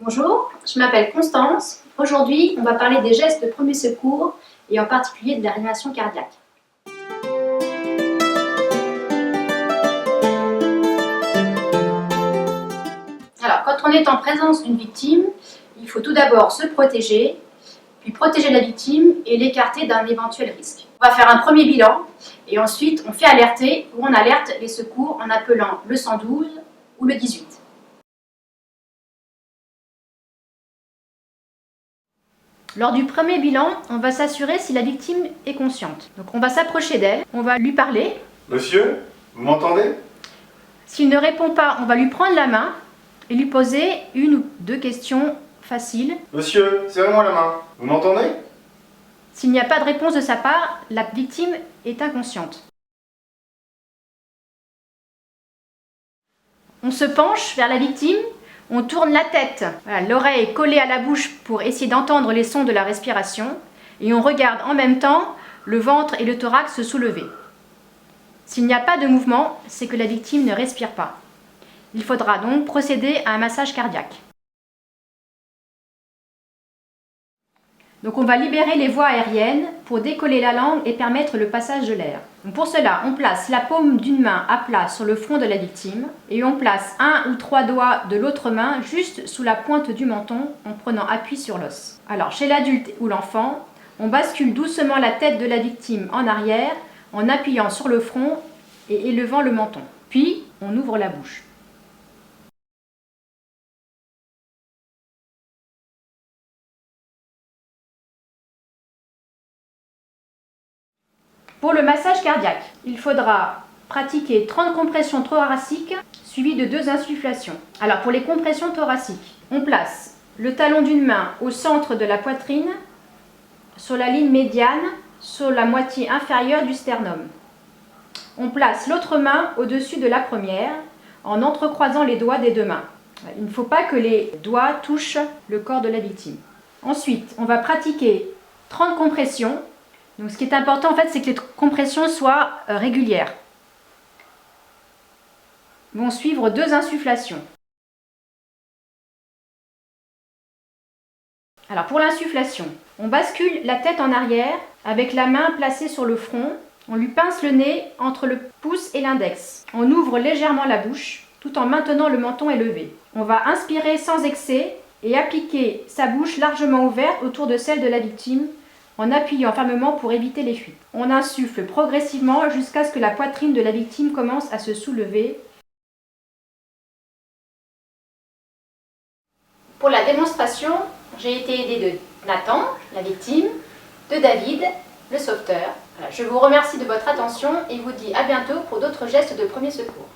Bonjour, je m'appelle Constance. Aujourd'hui, on va parler des gestes de premier secours et en particulier de la réanimation cardiaque. Alors, quand on est en présence d'une victime, il faut tout d'abord se protéger, puis protéger la victime et l'écarter d'un éventuel risque. On va faire un premier bilan et ensuite on fait alerter ou on alerte les secours en appelant le 112 ou le 18. Lors du premier bilan, on va s'assurer si la victime est consciente. Donc on va s'approcher d'elle, on va lui parler. Monsieur, vous m'entendez? S'il ne répond pas, on va lui prendre la main et lui poser une ou deux questions faciles. Monsieur, serrez-moi la main. Vous m'entendez? S'il n'y a pas de réponse de sa part, la victime est inconsciente. On se penche vers la victime, on tourne la tête, l'oreille collée à la bouche pour essayer d'entendre les sons de la respiration et on regarde en même temps le ventre et le thorax se soulever. S'il n'y a pas de mouvement, c'est que la victime ne respire pas. Il faudra donc procéder à un massage cardiaque. Donc on va libérer les voies aériennes pour décoller la langue et permettre le passage de l'air. Pour cela, on place la paume d'une main à plat sur le front de la victime et on place 1 ou 3 doigts de l'autre main juste sous la pointe du menton en prenant appui sur l'os. Alors chez l'adulte ou l'enfant, on bascule doucement la tête de la victime en arrière en appuyant sur le front et élevant le menton. Puis on ouvre la bouche. Pour le massage cardiaque, il faudra pratiquer 30 compressions thoraciques suivies de 2 insufflations. Alors pour les compressions thoraciques, on place le talon d'une main au centre de la poitrine, sur la ligne médiane, sur la moitié inférieure du sternum. On place l'autre main au-dessus de la première en entrecroisant les doigts des 2 mains. Il ne faut pas que les doigts touchent le corps de la victime. Ensuite, on va pratiquer 30 compressions. Donc ce qui est important en fait, c'est que les compressions soient régulières. Vont suivre 2 insufflations. Alors pour l'insufflation, on bascule la tête en arrière avec la main placée sur le front. On lui pince le nez entre le pouce et l'index. On ouvre légèrement la bouche tout en maintenant le menton élevé. On va inspirer sans excès et appliquer sa bouche largement ouverte autour de celle de la victime en appuyant fermement pour éviter les fuites. On insuffle progressivement jusqu'à ce que la poitrine de la victime commence à se soulever. Pour la démonstration, j'ai été aidée de Nathan, la victime, de David, le sauveteur. Voilà, je vous remercie de votre attention et vous dis à bientôt pour d'autres gestes de premier secours.